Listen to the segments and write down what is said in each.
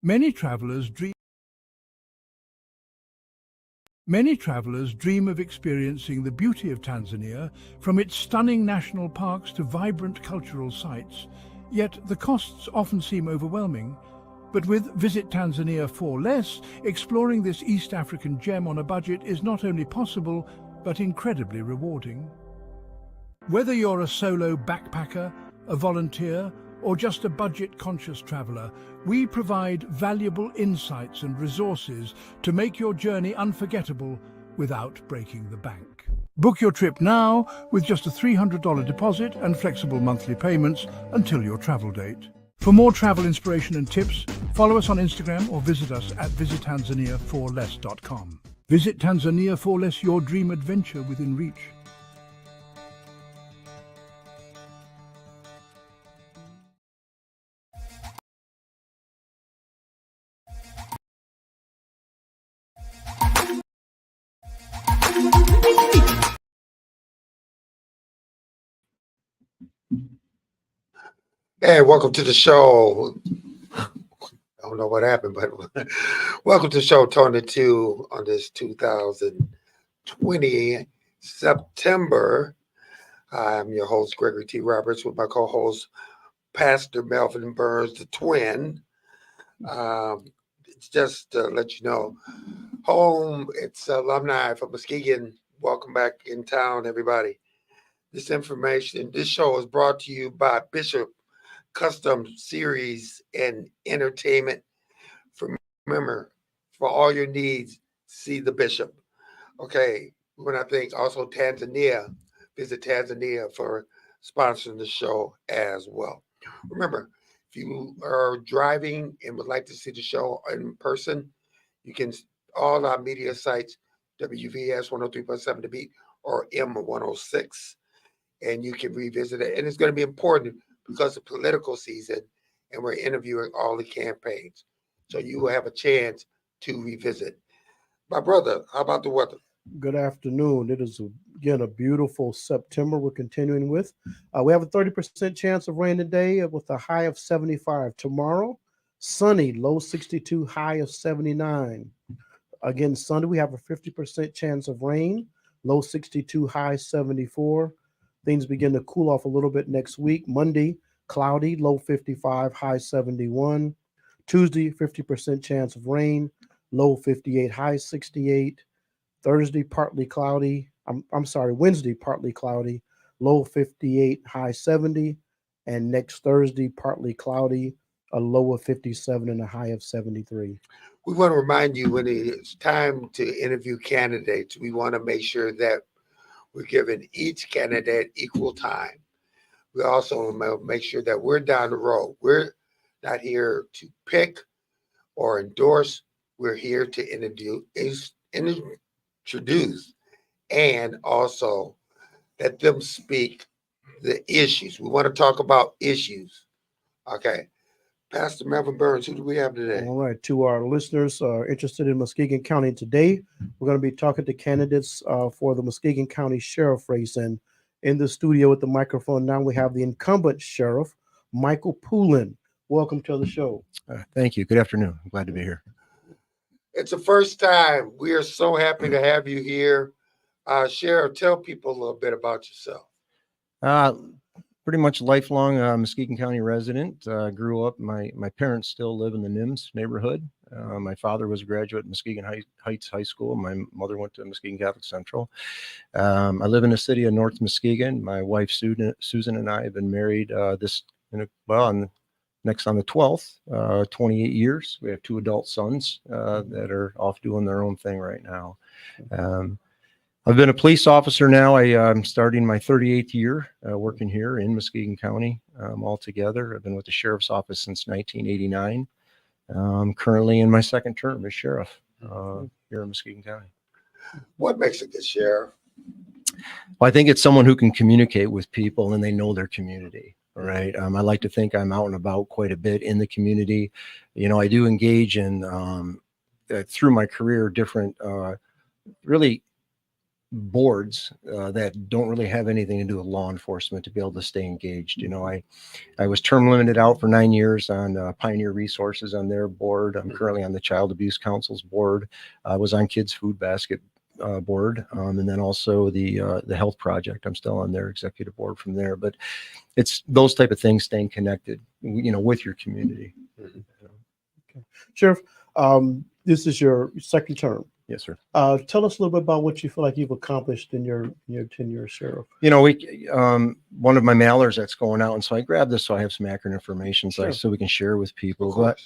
Many travelers dream of experiencing the beauty of Tanzania, from its stunning national parks to vibrant cultural sites. Yet the costs often seem overwhelming. But with Visit Tanzania for Less, exploring this East African gem on a budget is not only possible, but incredibly rewarding. Whether you're a solo backpacker, a volunteer, or just a budget-conscious traveler, we provide valuable insights and resources to make your journey unforgettable without breaking the bank. Book your trip now with just a $300 deposit and flexible monthly payments until your travel date. For more travel inspiration and tips, follow us on Instagram or visit us at visittanzaniaforless.com. Visit Tanzania for Less, your dream adventure within reach. Hey, welcome to the show. I don't know what happened, but welcome to the show, Tony 2, on this 2020 September. I'm your host, Gregory T. Roberts, with my co-host, Pastor Melvin Burns, the twin. It's just to let you know, home, it's alumni from Muskegon. Welcome back in town, everybody. This show is brought to you by Bishop Custom Series and Entertainment. Remember, for all your needs, see the Bishop. Okay, when I think also Tanzania, visit Tanzania for sponsoring the show as well. Remember, if you are driving and would like to see the show in person, you can all our media sites, WVS 103.7 The Beat or M106, and you can revisit it. And it's going to be important because of political season, and we're interviewing all the campaigns. So you will have a chance to revisit. My brother, how about the weather? Good afternoon. It is, again, a beautiful September we're continuing with. We have a 30% chance of rain today with a high of 75. Tomorrow, sunny, low 62, high of 79. Again, Sunday, we have a 50% chance of rain, low 62, high 74. Things begin to cool off a little bit next week. Monday, cloudy, low 55, high 71. Tuesday, 50% chance of rain, low 58, high 68. Thursday, partly cloudy. Wednesday, partly cloudy, low 58, high 70. And next Thursday, partly cloudy, a low of 57 and a high of 73. We want to remind you, when it's time to interview candidates, we want to make sure that we're giving each candidate equal time. We also make sure that we're down the road. We're not here to pick or endorse. We're here to introduce and also let them speak the issues. We want to talk about issues. Okay. Pastor Melvin Burns, who do we have today? All right. To our listeners interested in Muskegon County today, we're going to be talking to candidates for the Muskegon County Sheriff race. And in the studio with the microphone now, we have the incumbent sheriff, Michael Poulin. Welcome to the show. Thank you. Good afternoon. I'm glad to be here. It's the first time. We are so happy to have you here. Sheriff, tell people a little bit about yourself. Pretty much lifelong Muskegon County resident. Grew up, my parents still live in the NIMS neighborhood. My father was a graduate at Muskegon Heights High School. My mother went to Muskegon Catholic Central. I live in the city of North Muskegon. My wife, Susan, and I have been married next on the 12th, 28 years. We have 2 adult sons that are off doing their own thing right now. I've been a police officer now. I'm starting my 38th year working here in Muskegon County altogether. I've been with the sheriff's office since 1989. I'm currently in my second term as sheriff here in Muskegon County. What makes a good sheriff? Well, I think it's someone who can communicate with people and they know their community. Right. I like to think I'm out and about quite a bit in the community. You know, I do engage in through my career different really boards that don't really have anything to do with law enforcement to be able to stay engaged. I was term limited out for 9 years on Pioneer Resources on their board. I'm currently on the Child Abuse Council's board. I was on Kids Food Basket board, and then also the Health Project. I'm still on their executive board from there. But it's those type of things, staying connected, with your community. Okay. Sheriff, this is your second term. Yes, sir. Tell us a little bit about what you feel like you've accomplished in your tenure as sheriff. One of my mailers that's going out, and so I grabbed this so I have some accurate information so we can share with people. But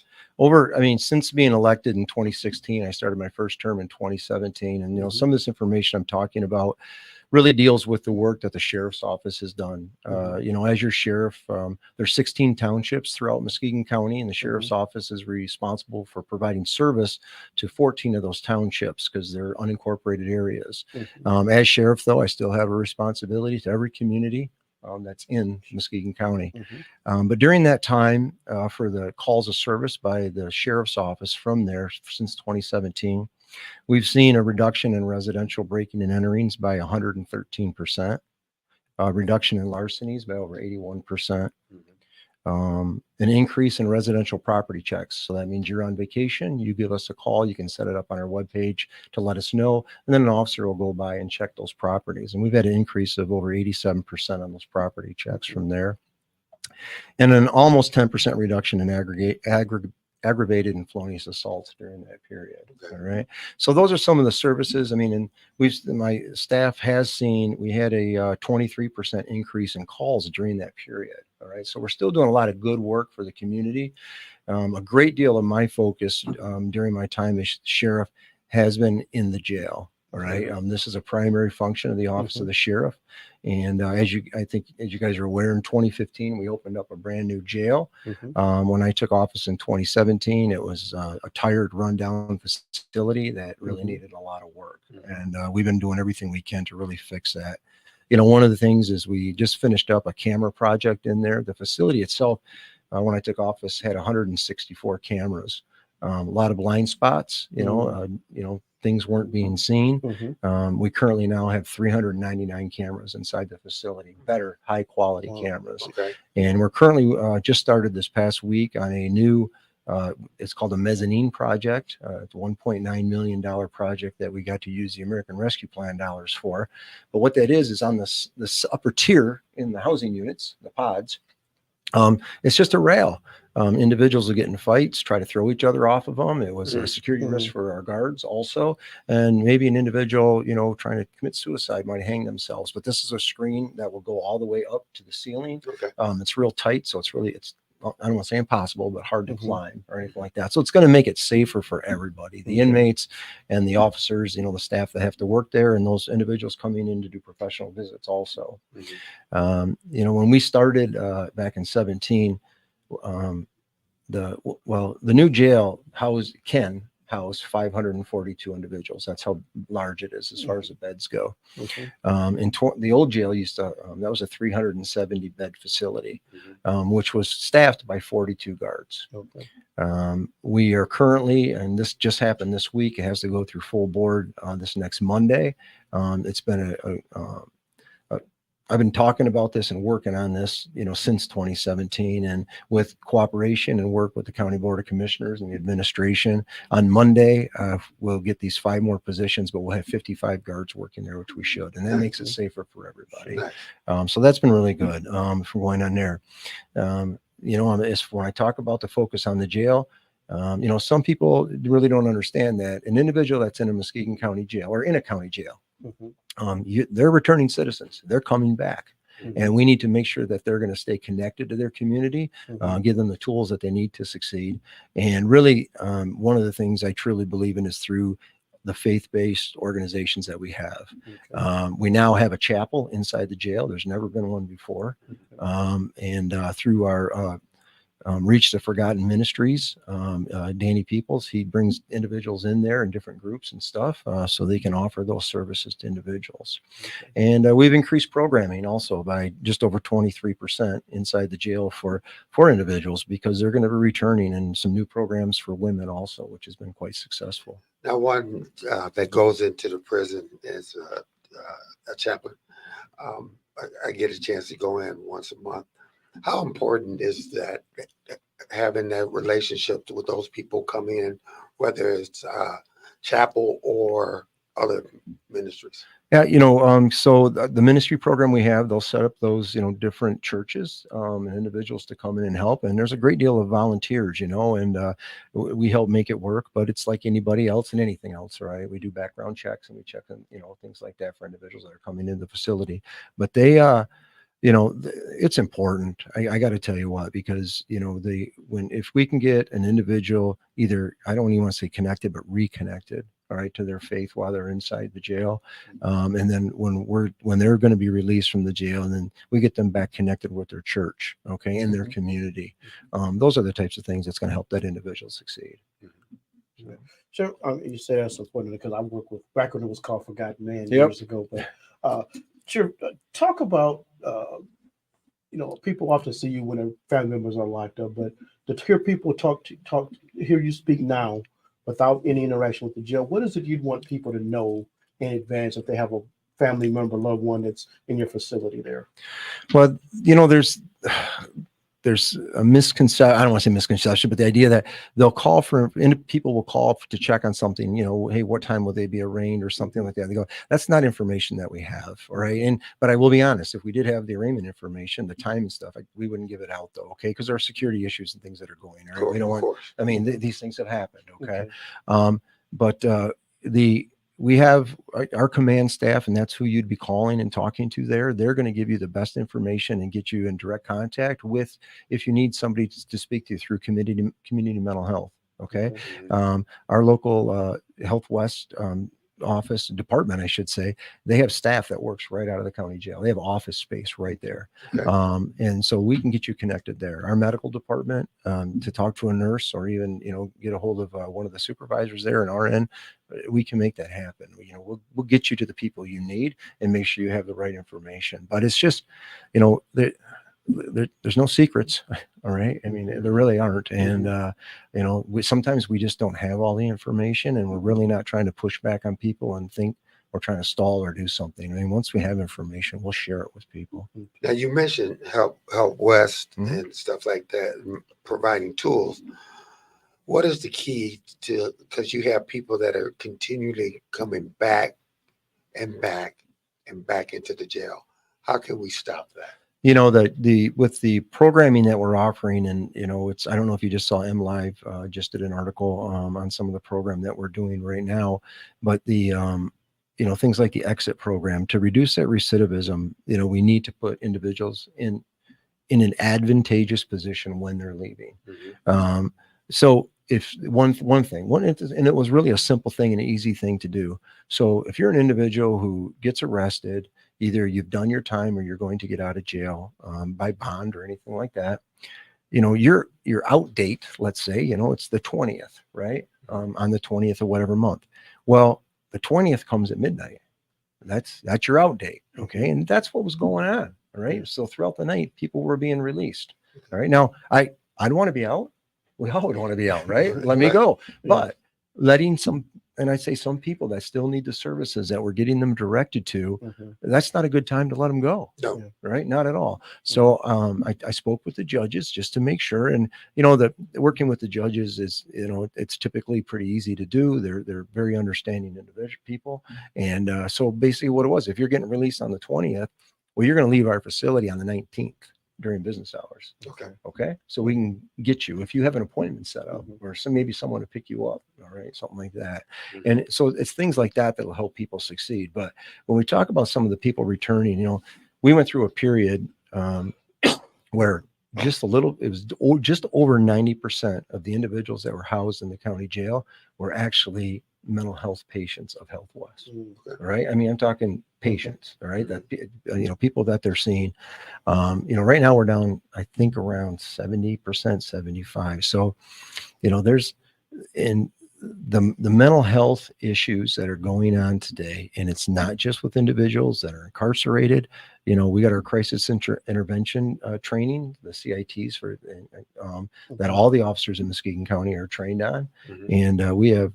since being elected in 2016, I started my first term in 2017, and some of this information I'm talking about really deals with the work that the sheriff's office has done. As your sheriff, there's 16 townships throughout Muskegon County, and the sheriff's office is responsible for providing service to 14 of those townships because they're unincorporated areas. As sheriff, though, I still have a responsibility to every community that's in Muskegon County. But during that time, for the calls of service by the sheriff's office from there since 2017, we've seen a reduction in residential breaking and enterings by 113%, a reduction in larcenies by over 81%, an increase in residential property checks. So that means you're on vacation, you give us a call, you can set it up on our webpage to let us know, and then an officer will go by and check those properties. And we've had an increase of over 87% on those property checks from there. And an almost 10% reduction in aggravated and felonious assaults during that period. All right. So those are some of the services. And my staff has seen, we had a 23% increase in calls during that period. All right. So we're still doing a lot of good work for the community. A great deal of my focus during my time as sheriff has been in the jail. All right. This is a primary function of the office of the sheriff. And as you guys are aware, in 2015, we opened up a brand new jail. When I took office in 2017, it was a tired, rundown facility that really needed a lot of work. And we've been doing everything we can to really fix that. One of the things is we just finished up a camera project in there. The facility itself, when I took office, had 164 cameras. A lot of blind spots, things weren't being seen. We currently now have 399 cameras inside the facility, better high quality cameras. And we're currently just started this past week on a new, it's called a mezzanine project. It's a $1.9 million project that we got to use the American Rescue Plan dollars for. But what that is on this upper tier in the housing units, the pods, it's just a rail. Individuals are getting fights, try to throw each other off of them. It was a security risk for our guards also. And maybe an individual, trying to commit suicide might hang themselves. But this is a screen that will go all the way up to the ceiling. It's real tight. So it's I don't want to say impossible, but hard to climb or anything like that. So it's going to make it safer for everybody, the inmates and the officers, the staff that have to work there, and those individuals coming in to do professional visits also. When we started back in 17, the new jail can house 542 individuals. That's how large it is as far as the beds go. The old jail used to, that was a 370 bed facility, which was staffed by 42 guards. We are currently, and this just happened this week, it has to go through full board this next Monday. It's been I've been talking about this and working on this, since 2017, and with cooperation and work with the County Board of Commissioners and the administration. On Monday, we'll get these 5 more positions, but we'll have 55 guards working there, which we should, and that makes it safer for everybody. So that's been really good from going on there. When I talk about the focus on the jail, some people really don't understand that an individual that's in a Muskegon County jail or in a county jail, they're returning citizens. They're coming back, and we need to make sure that they're going to stay connected to their community, give them the tools that they need to succeed. And really, one of the things I truly believe in is through the faith-based organizations that we have. We now have a chapel inside the jail. There's never been one before. And through our Reach the Forgotten Ministries, Danny Peoples, he brings individuals in there in different groups and stuff, so they can offer those services to individuals. And we've increased programming also by just over 23% inside the jail for individuals, because they're going to be returning, and some new programs for women also, which has been quite successful. Now, one that goes into the prison is a chaplain. I get a chance to go in once a month. How important is that, having that relationship with those people coming in, whether it's chapel or other ministries? Yeah, so the ministry program we have, they'll set up those, different churches and individuals to come in and help. And there's a great deal of volunteers, and we help make it work. But it's like anybody else and anything else, right? We do background checks and we check on, things like that for individuals that are coming into the facility. But they, it's important. I got to tell you what, because if we can get an individual either, I don't even want to say connected, but reconnected, all right, to their faith while they're inside the jail, and then when they're going to be released from the jail, and then we get them back connected with their church, okay, in their community. Those are the types of things that's going to help that individual succeed. Sure. You say that's important because I worked with back when it was called Forgotten Man years ago. But sure, talk about people often see you when their family members are locked up, but to hear people hear you speak now without any interaction with the jail, what is it you'd want people to know in advance if they have a family member, loved one that's in your facility there? Well, there's a misconception. I don't want to say misconception, but the idea that they'll call people will call to check on something, hey, what time will they be arraigned or something like that. They go, that's not information that we have. All right. But I will be honest, if we did have the arraignment information, the time and stuff, we wouldn't give it out though. Okay. Because there are security issues and things that are going on. Right? We don't want, these things have happened. Okay. But we have our command staff, and that's who you'd be calling and talking to there. They're going to give you the best information and get you in direct contact with, if you need somebody to speak to through community mental health. Okay. Our local Health West office department, I should say, they have staff that works right out of the county jail. They have office space right there. Okay. And so we can get you connected there. Our medical department, to talk to a nurse or even, get a hold of one of the supervisors there in RN, we can make that happen. We'll get you to the people you need and make sure you have the right information. But it's just, there's no secrets. All right. I mean, there really aren't. And, sometimes we just don't have all the information, and we're really not trying to push back on people and think we're trying to stall or do something. I mean, once we have information, we'll share it with people. Now, you mentioned Help West and stuff like that, providing tools. What is the key to, because you have people that are continually coming back and back and back into the jail. How can we stop that? With the programming that we're offering, and it's, I don't know if you just saw MLive just did an article on some of the program that we're doing right now, but the things like the exit program to reduce that recidivism, we need to put individuals in an advantageous position when they're leaving. So if one thing, and it was really a simple thing and an easy thing to do. So if you're an individual who gets arrested, either you've done your time or you're going to get out of jail by bond or anything like that, your out date, let's say, it's the 20th, right? On the 20th of whatever month. Well, the 20th comes at midnight. That's your out date. Okay. And that's what was going on. All right. So throughout the night, people were being released. All right. Now I'd want to be out. We all would want to be out, right? Let me go. But letting and I say some people that still need the services that we're getting them directed to, that's not a good time to let them go. No. Right? Not at all. So I spoke with the judges just to make sure. And, that working with the judges is, it's typically pretty easy to do. They're very understanding individual people. And so basically what it was, if you're getting released on the 20th, well, you're going to leave our facility on the 19th. During business hours. Okay. So we can get you, if you have an appointment set up or maybe someone to pick you up. All right. Something like that. And so it's things like that that'll help people succeed. But when we talk about some of the people returning, we went through a period where it was just over 90% of the individuals that were housed in the county jail were actually mental health patients of Health West. Right. I mean, I'm talking patients, all right, that, people that they're seeing, right now we're down, I think around 70%, 75. So, there's in the mental health issues that are going on today, and it's not just with individuals that are incarcerated. We got our crisis intervention training, the CITs that all the officers in Muskegon County are trained on. And we have,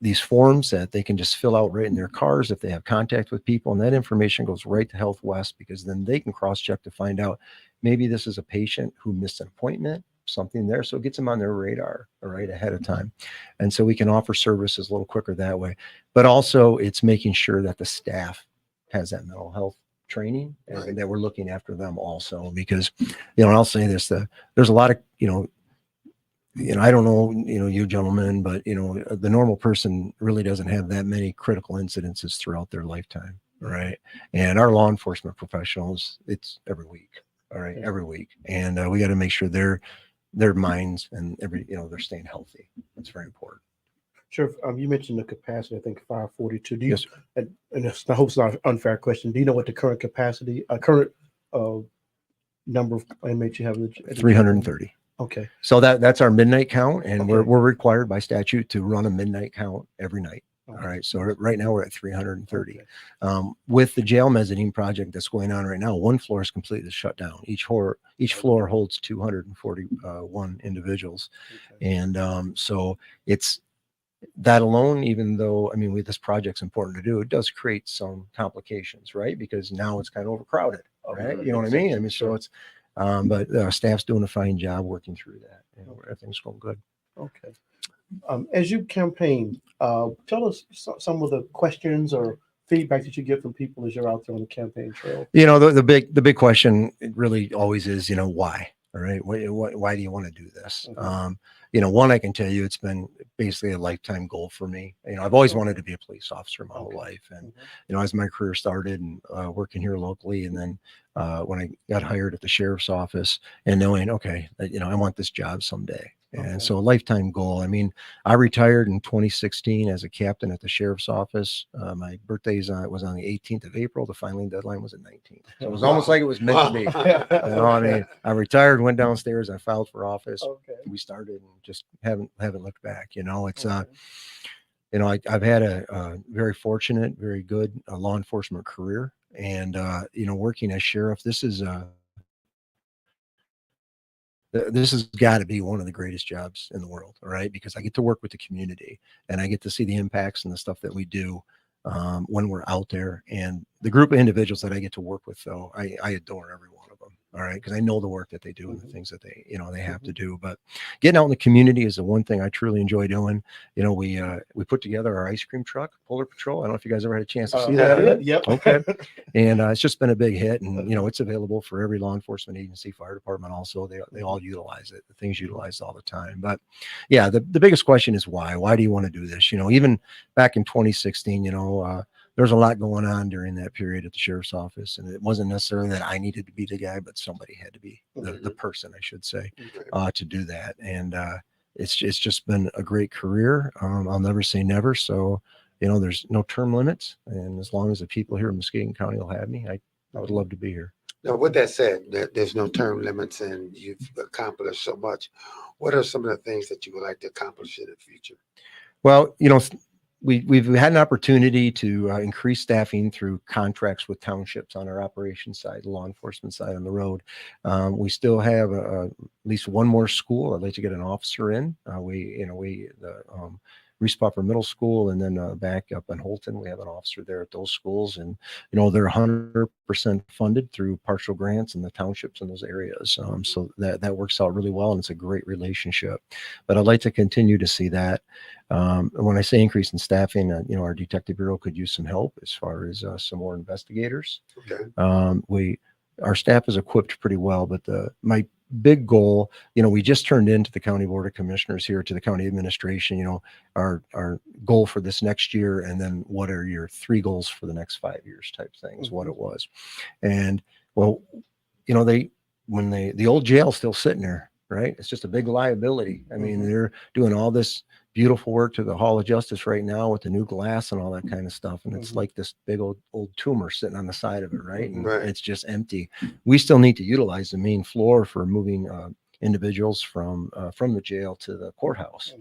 these forms that they can just fill out right in their cars if they have contact with people. And that information goes right to Health West, because then they can cross-check to find out maybe this is a patient who missed an appointment, something there. So it gets them on their radar right ahead of time. And so we can offer services a little quicker that way. But also it's making sure that the staff has that mental health training and that we're looking after them also, because, and I'll say this, there's a lot of, I don't know, you gentlemen, but, the normal person really doesn't have that many critical incidences throughout their lifetime. Right. And our law enforcement professionals, it's every week. All right. Every week. And we got to make sure their minds and they're staying healthy. That's very important. Sure. You mentioned the capacity, I think 542. Do you, Yes, and I hope it's not an unfair question. Do you know what the current capacity, current number of inmates you have? At 330. Okay. So that's our midnight count, and Okay. we're required by statute to run a midnight count every night. Okay. All right. So right now we're at 330. Okay. With the jail mezzanine project that's going on right now, one floor is completely shut down. Each floor holds 241 individuals. Okay. And so it's that alone, even though, this project's important to do, it does create some complications, right? Because now it's kind of overcrowded, right? You know what I mean? So it's, but staff's doing a fine job working through that. Everything's going good. Okay. As you campaign, tell us some of the questions or feedback that you get from people as you're out there on the campaign trail. The big question really always is, why? All right. Why do you want to do this? Okay. One, I can tell you, it's been basically a lifetime goal for me. I've always wanted to be a police officer my whole life. And, as my career started and working here locally, and then when I got hired at the sheriff's office and knowing, okay, I want this job someday. And so a lifetime goal. I retired in 2016 as a captain at the sheriff's office. My birthday was on the 18th of April. The filing deadline was the 19th. So it was almost like it was meant to be. I retired, went downstairs, I filed for office. Okay. We started and just haven't looked back. It's I've had a very fortunate, very good law enforcement career, and working as sheriff, this has got to be one of the greatest jobs in the world, right? Because I get to work with the community, and I get to see the impacts and the stuff that we do when we're out there. And the group of individuals that I get to work with, though, I adore every one of them. All right, because I know the work that they do and the things that they have to do. But getting out in the community is the one thing I truly enjoy doing. We put together our ice cream truck, Polar Patrol. I don't know if you guys ever had a chance to see that. Yep. Okay. And it's just been a big hit, and it's available for every law enforcement agency, fire department. Also, they all utilize it. The thing's utilized all the time. But yeah, the biggest question is why? Why do you want to do this? Even back in 2016, there's a lot going on during that period at the sheriff's office, and it wasn't necessarily that I needed to be the guy, but somebody had to be the person, I should say, to do that. And it's just been a great career. I'll never say never. So, there's no term limits, and as long as the people here in Muskegon County will have me, I would love to be here. Now, with that said, there's no term limits, and you've accomplished so much. What are some of the things that you would like to accomplish in the future? Well, we've had an opportunity to increase staffing through contracts with townships on our operations side, the law enforcement side on the road. We still have at least one more school. I'd like to get an officer in. Rieske Middle School, and then back up in Holton, we have an officer there at those schools, and they're 100% funded through partial grants in the townships in those areas. So that works out really well, and it's a great relationship. But I'd like to continue to see that. When I say increase in staffing, our detective bureau could use some help as far as some more investigators. Okay. Our staff is equipped pretty well, but my big goal, we just turned into the county board of commissioners here to the county administration, our goal for this next year, and then what are your 3 goals for the next 5 years type things, what it was. And well, the old jail's still sitting there, right? It's just a big liability. They're doing all this beautiful work to the Hall of Justice right now with the new glass and all that kind of stuff. And it's like this big old tumor sitting on the side of it, right? And it's just empty. We still need to utilize the main floor for moving individuals from the jail to the courthouse.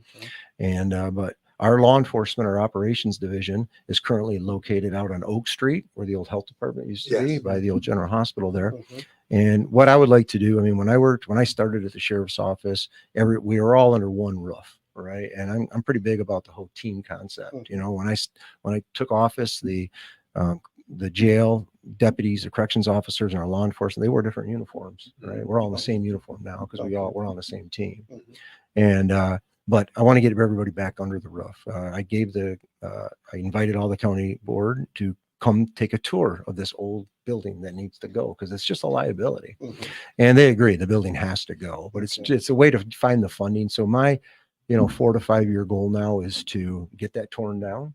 And but our law enforcement, our operations division, is currently located out on Oak Street, where the old health department used to be, by the old general hospital there. And what I would like to do, when I started at the sheriff's office, we were all under one roof. right? And I'm pretty big about the whole team concept. You know, when I took office, the jail deputies, the corrections officers, and our law enforcement, they wore different uniforms, right? We're all in the same uniform now because we're on the same team. And but I want to get everybody back under the roof. I invited all the county board to come take a tour of this old building that needs to go because it's just a liability. And they agree the building has to go, but it's a way to find the funding. So my 4 to 5 year goal now is to get that torn down.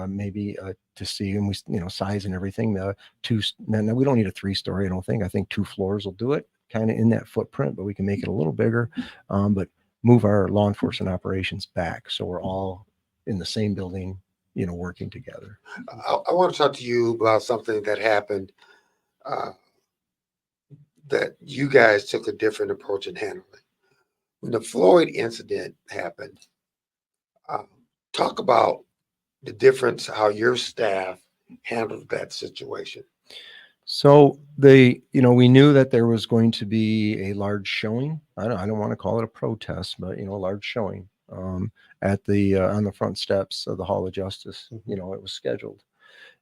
Maybe to see, and we, size and everything. Now we don't need a 3-story. I think 2 floors will do it, kind of in that footprint, but we can make it a little bigger. But move our law enforcement operations back so we're all in the same building, working together. I want to talk to you about something that happened that you guys took a different approach in handling. When the Floyd incident happened, talk about the difference, how your staff handled that situation. So we knew that there was going to be a large showing. I don't want to call it a protest, but a large showing at the on the front steps of the Hall of Justice. It was scheduled,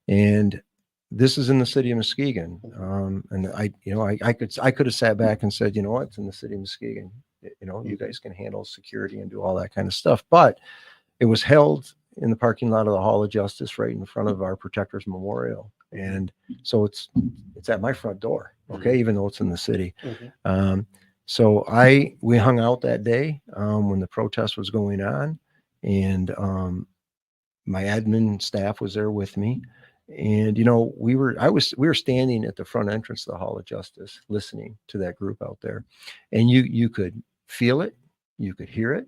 and this is in the city of Muskegon. And I could have sat back and said, it's in the city of Muskegon. You guys can handle security and do all that kind of stuff, but it was held in the parking lot of the Hall of Justice, right in front of our Protectors Memorial. And so it's at my front door, okay, even though it's in the city. So we hung out that day when the protest was going on, and my admin staff was there with me. And we were standing at the front entrance of the Hall of Justice, listening to that group out there, and you could feel it, you could hear it.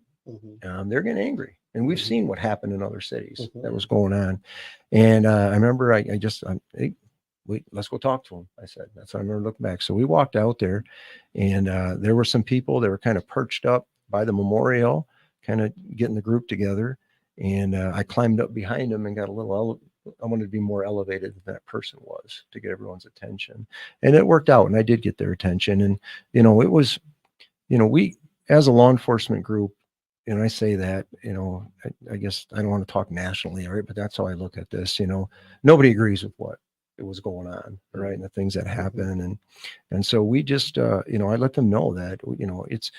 They're getting angry, and we've seen what happened in other cities that was going on. And I remember hey, wait, let's go talk to them. I said, that's how I remember looking back. So we walked out there, and there were some people that were kind of perched up by the memorial, kind of getting the group together. And I climbed up behind them and got I wanted to be more elevated than that person was to get everyone's attention. And it worked out, and I did get their attention. And, it was, we, as a law enforcement group, and I say that, I guess I don't want to talk nationally, all right, but that's how I look at this. Nobody agrees with what it was going on, right, and the things that happen, and so we just, I let them know that, it's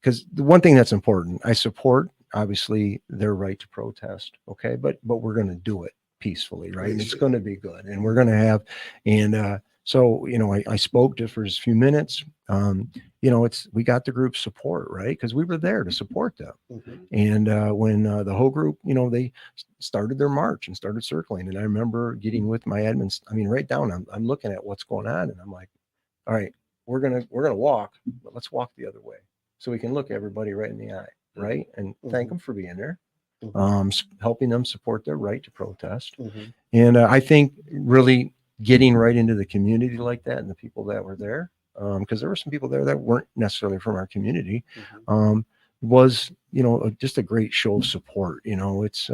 because the one thing that's important, I support obviously their right to protest, okay, but we're going to do it peacefully, right, and it's going to be good, and we're going to have, and so I spoke just for a few minutes. We got the group support, right? Because we were there to support them. And when the whole group, they started their march and started circling. And I remember getting with my admins. Right down. I'm looking at what's going on, and I'm like, all right, we're gonna walk, but let's walk the other way so we can look everybody right in the eye, right? And thank them for being there, helping them support their right to protest. And I think really getting right into the community like that, and the people that were there, because there were some people there that weren't necessarily from our community, was just a great show of support. It's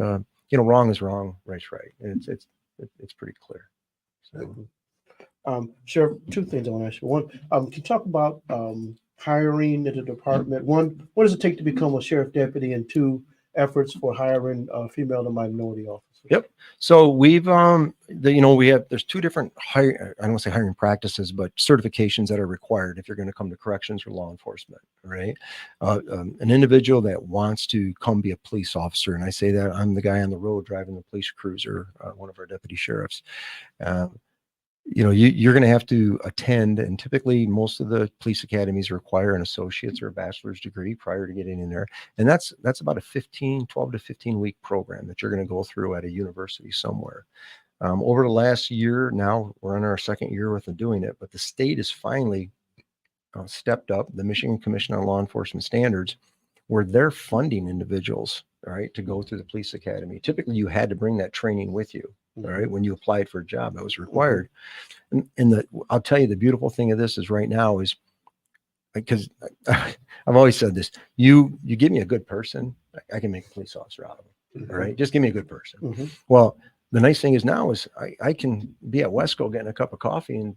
wrong is wrong, right's right, and it's pretty clear. So. Sheriff, 2 things I want to ask you. One, can you talk about hiring at the department? One, what does it take to become a sheriff deputy? And 2, efforts for hiring female and minority officers. Yep. So we've there's 2 different I don't want to say hiring practices, but certifications that are required if you're going to come to corrections or law enforcement, right? An individual that wants to come be a police officer, and I say that I'm the guy on the road driving the police cruiser, one of our deputy sheriffs. You're going to have to attend, and typically most of the police academies require an associate's or a bachelor's degree prior to getting in there. And that's about a 12 to 15 week program that you're going to go through at a university somewhere. Over the last year, now we're in our 2nd year with doing it, but the state has finally stepped up, the Michigan Commission on Law Enforcement Standards, where they're funding individuals, all right, to go through the police academy. Typically you had to bring that training with you. All right. When you applied for a job, that was required. And I'll tell you, the beautiful thing of this is right now is because I've always said this, you give me a good person, I can make a police officer out of them. All right. Just give me a good person. Well, the nice thing is now is I can be at Wesco getting a cup of coffee and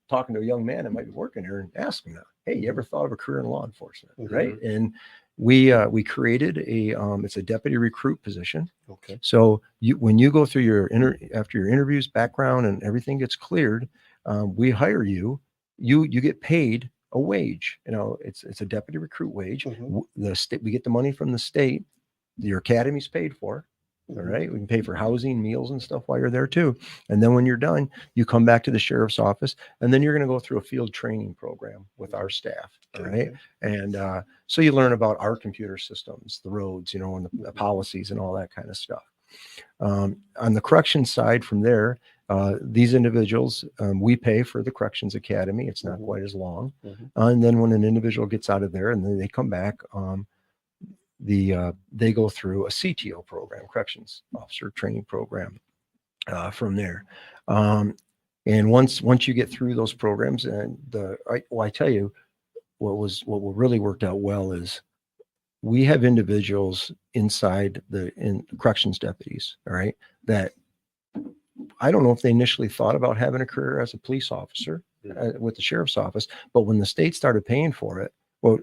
talking to a young man that might be working here and ask him, hey, you ever thought of a career in law enforcement? Right. And we created it's a deputy recruit position. Okay. So when you go through after your interviews, background, and everything gets cleared, we hire you. You get paid a wage. It's a deputy recruit wage. Mhm. The state, we get the money from the state. Your academy's paid for. All right. We can pay for housing, meals, and stuff while you're there too. And then when you're done, you come back to the sheriff's office, and then you're going to go through a field training program with our staff. All right. Okay. And so you learn about our computer systems, the roads, and the policies and all that kind of stuff. On the corrections side from there, these individuals, we pay for the corrections academy. It's not quite as long. And then when an individual gets out of there and then they come back, they go through a CTO program, corrections officer training program, from there. And once you get through those programs, and I tell you, what really worked out well is we have individuals inside in corrections deputies, all right, that I don't know if they initially thought about having a career as a police officer with the sheriff's office, but when the state started paying for it, well,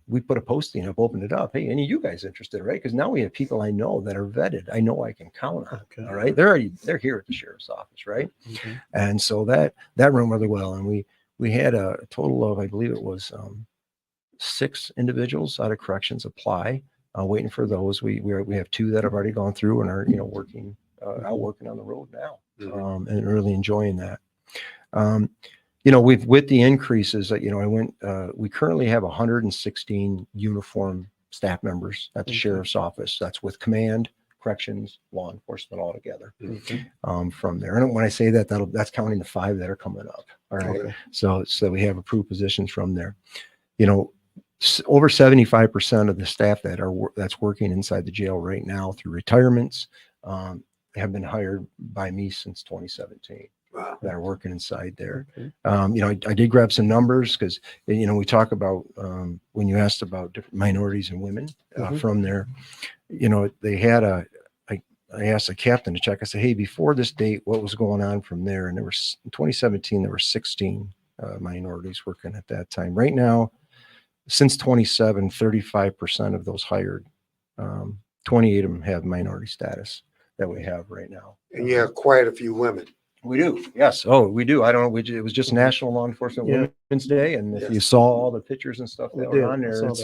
we put a posting up, opened it up. Hey, any of you guys interested, right? Because now we have people I know that are vetted. I know I can count on. Okay. All right, they're here at the sheriff's office, right? Okay. And so that ran really well. And we had a total of, I believe it was 6 individuals out of corrections apply. Waiting for those. We have 2 that have already gone through and are working working on the road now, and really enjoying that. With the increases that, we currently have 116 uniform staff members at the sheriff's office. That's with command, corrections, law enforcement all together. From there. And when I say that, that's counting the 5 that are coming up. All right. Okay. So we have approved positions from there. Over 75% of the staff that's working inside the jail right now through retirements, have been hired by me since 2017. Wow. That are working inside there. Okay. I did grab some numbers because, we talk about, when you asked about different minorities and women from there, they had I asked the captain to check. I said, hey, before this date, what was going on from there? And in 2017, there were 16 minorities working at that time. Right now, since 27, 35% of those hired, 28 of them have minority status that we have right now. And you have quite a few women. We do. Yes. Oh, we do. I don't know. It was just National Law Enforcement Women's Day. And if you saw all the pictures and stuff that were on there, it's,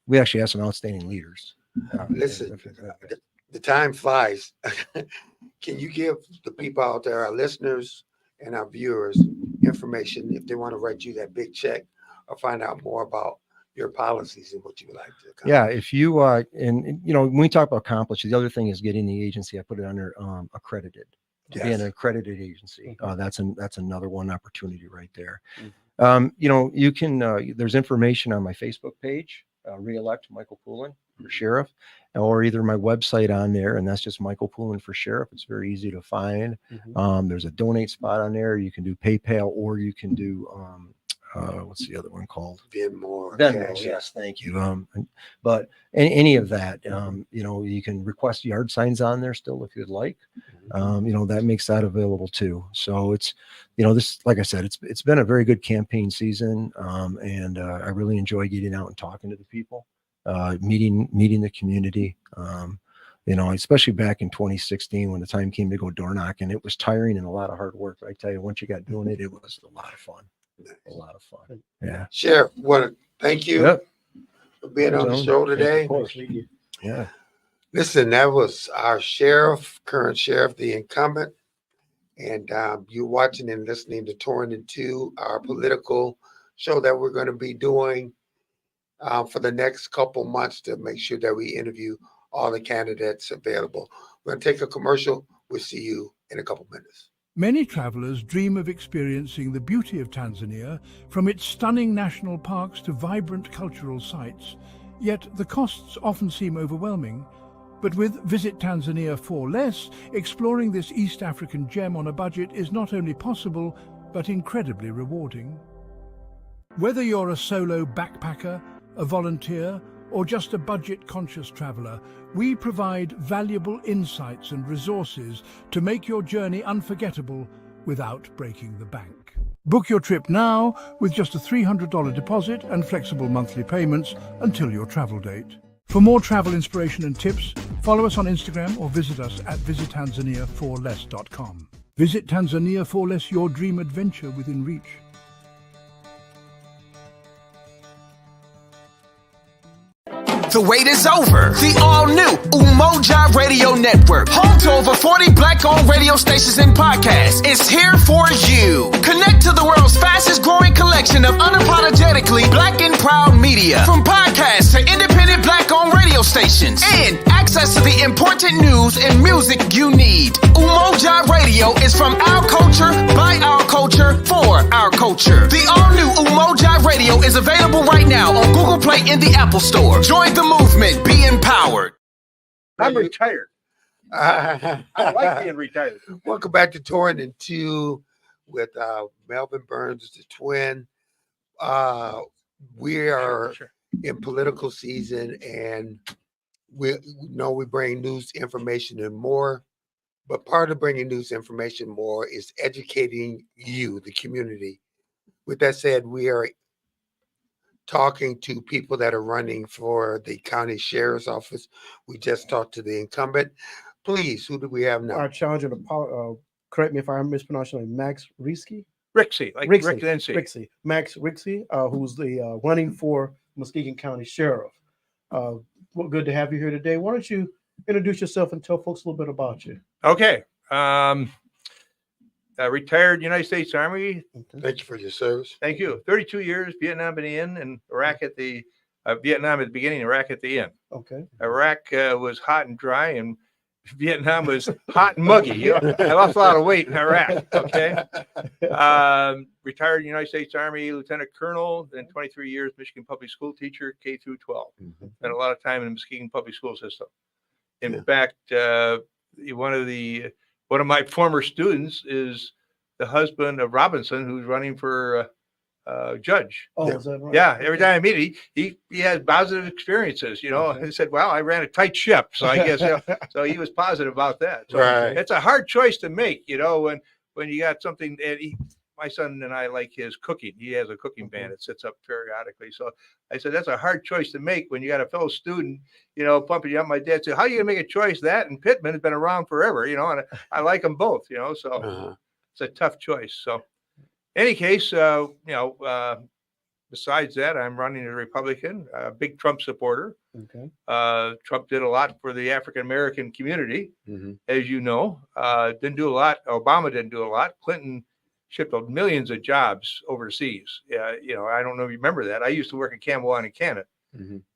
we actually have some outstanding leaders. Listen, the time flies. Can you give the people out there, our listeners and our viewers, information if they want to write you that big check or find out more about your policies and what you would like to accomplish? Yeah, if you when we talk about accomplish, the other thing is getting the agency. I put it under accredited. To be an accredited agency, that's another one opportunity right there. You can there's information on my Facebook page, Reelect Michael Poulin for sheriff, or either my website on there, and that's just Michael Poulin for sheriff. It's very easy to find. There's a donate spot on there. You can do PayPal, or you can do what's the other one called? Venmo. Yes, thank you. But any of that, you can request yard signs on there still if you'd like. That makes that available too. So it's, this, like I said, it's been a very good campaign season, and I really enjoy getting out and talking to the people, meeting the community. Especially back in 2016 when the time came to go door knocking, it was tiring and a lot of hard work. I tell you, once you got doing it, it was a lot of fun. A lot of fun. Yeah. Sheriff, thank you for being on the show today. Of course. Yeah. Listen, that was our sheriff, current sheriff, the incumbent. And you're watching and listening to Torn in Two, our political show that we're going to be doing for the next couple months to make sure that we interview all the candidates available. We're going to take a commercial. We'll see you in a couple minutes. Many travelers dream of experiencing the beauty of Tanzania, from its stunning national parks to vibrant cultural sites, yet the costs often seem overwhelming. But with Visit Tanzania for Less, exploring this East African gem on a budget is not only possible, but incredibly rewarding. Whether you're a solo backpacker, a volunteer, or just a budget-conscious traveler, we provide valuable insights and resources to make your journey unforgettable without breaking the bank. Book your trip now with just a $300 deposit and flexible monthly payments until your travel date. For more travel inspiration and tips, follow us on Instagram or visit us at visittanzania4less.com. Visit Tanzania for Less, your dream adventure within reach. The wait is over. The all-new Umoja Radio Network, home to over 40 Black-owned radio stations and podcasts, is here for you. Connect to the world's fastest-growing collection of unapologetically Black and proud media, from podcasts to independent Black-owned radio stations, and access to the important news and music you need. Umoja Radio is from our culture, by our culture, for our culture. The all-new Umoja Radio is available right now on Google Play and the Apple Store. Join the movement. Be empowered. I'm retired. I I like being retired. Welcome back to Touring in 2 with Melvin Burns, the twin. We are in political season, and we know we bring news, information, and more. But part of bringing news, information, more is educating you, the community. With that said, we are talking to people that are running for the county sheriff's office. We just talked to the incumbent. Please, who do we have now? Our challenger, correct me if I mispronounce your name, Max Rieske? Rieske, like Rieske, Rick Lindsay. Rieske. Max Rieske, who's the running for Muskegon County Sheriff. Well, good to have you here today. Why don't you introduce yourself and tell folks a little bit about you? Okay. Retired United States Army. Thank you for your service. Thank you. 32 years, Vietnam at the end, and Iraq at the Vietnam at the beginning, Iraq at the end. Okay. Iraq was hot and dry, and Vietnam was hot and muggy. You know, I lost a lot of weight in Iraq. Okay. Retired United States Army Lieutenant Colonel, then 23 years Michigan public school teacher, K through 12. Spent a lot of time in the Muskegon public school system. In fact, one of my former students is the husband of Robinson, who's running for judge. Oh, is that right? Yeah, every time I meet him, he has positive experiences. You know, Okay. I said, "Well, I ran a tight ship," so I guess so. He was positive about that. So Right. it's a hard choice to make, you know, when you got something. And my son and I like his cooking. He has a cooking band that sits up periodically. So I said, that's a hard choice to make when you got a fellow student, you know, pumping you up. My dad said, "How are you gonna make a choice?" That and Pittman has been around forever, you know, and I like them both, you know. So it's a tough choice. So, any case, besides that, I'm running as a Republican, a big Trump supporter. Okay. Trump did a lot for the African American community, as you know. Didn't do a lot. Obama didn't do a lot. Clinton shipped millions of jobs overseas. You know, I don't know if you remember that. I used to work at Campbell in Canada,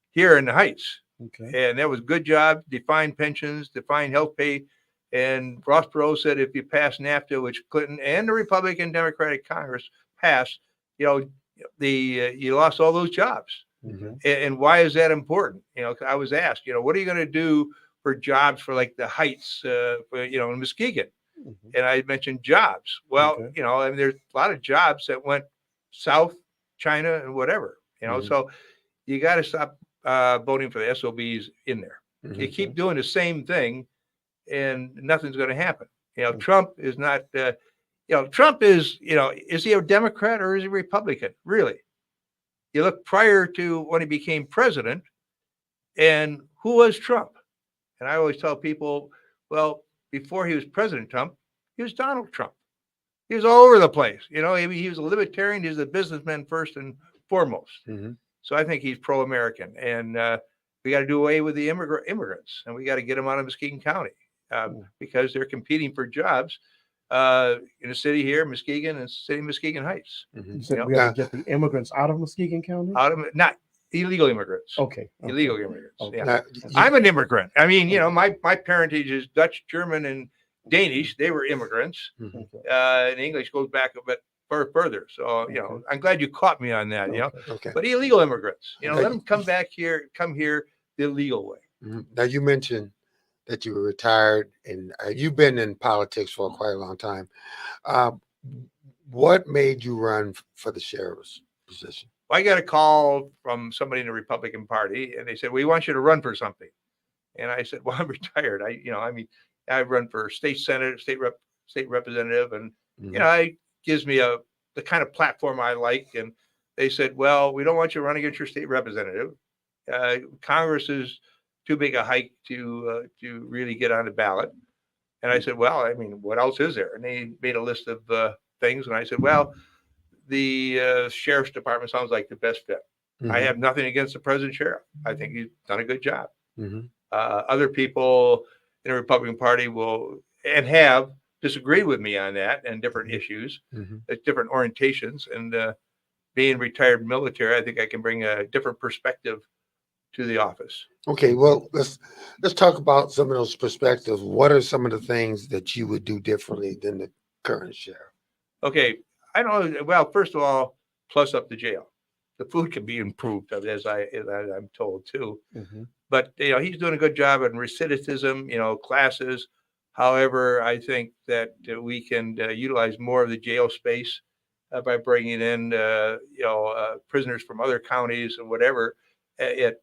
here in the Heights, Okay. and that was good job, defined pensions, defined health pay. And Ross Perot said, if you pass NAFTA, which Clinton and the Republican Democratic Congress passed, you know, you lost all those jobs. And why is that important? You know, I was asked, you know, what are you going to do for jobs for like the Heights, you know, in Muskegon? And I mentioned jobs. Well, Okay. you know, I mean, there's a lot of jobs that went south, China, and whatever, you know, so you got to stop voting for the SOBs in there. You keep doing the same thing and nothing's going to happen. You know, Trump is not, you know, Trump is, you know, is he a Democrat or is he a Republican? Really? You look prior to when he became president, and who was Trump? And I always tell people, well, before he was President Trump, he was Donald Trump. He was all over the place. You know, he was a libertarian. He was a businessman first and foremost. So I think he's pro-American. And we got to do away with the immigrants, and we got to get them out of Muskegon County because they're competing for jobs in a city here, Muskegon, and city Muskegon Heights. You said Yeah. we have to get the immigrants out of Muskegon County? Out of not illegal immigrants. Okay. Illegal immigrants. Okay. Yeah. Now, I'm an immigrant. I mean, you know, my parentage is Dutch, German, and Danish. They were immigrants. Okay. And English goes back a bit further. So, you know, I'm glad you caught me on that, you know. okay. But illegal immigrants, you know, Okay. let them come here the legal way. Now, you mentioned that you were retired, and you've been in politics for quite a long time. What made you run for the sheriff's position? I got a call from somebody in the Republican Party, and they said, "We want you to run for something." And I said, "Well, I'm retired. I run for state senator, state representative, and you know, it gives me a the kind of platform I like. And they said, well, we don't want you to run against your state representative. Congress is too big a hike to really get on the ballot. And I said, well, I mean, what else is there? And they made a list of things. And I said, well, the sheriff's department sounds like the best fit. I have nothing against the president sheriff. I think he's done a good job. Other people in the Republican Party will and have disagreed with me on that and different issues, different orientations. And being retired military, I think I can bring a different perspective to the office. Okay, well, let's talk about some of those perspectives. What are some of the things that you would do differently than the current sheriff? Okay, I don't know. Well, first of all, plus up the jail. The food can be improved, as I'm told too. But he's doing a good job in recidivism, classes. However, I think that we can utilize more of the jail space by bringing in prisoners from other counties and whatever, and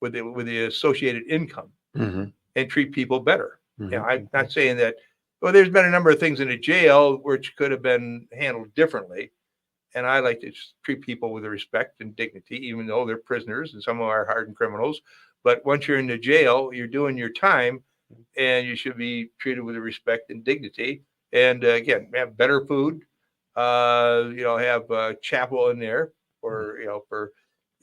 with the associated income, and treat people better. I'm not saying that. Well, there's been a number of things in the jail which could have been handled differently. And I like to treat people with respect and dignity, even though they're prisoners and some of them are hardened criminals. But once you're in the jail, you're doing your time, and you should be treated with respect and dignity. And again, have better food. Have a chapel in there for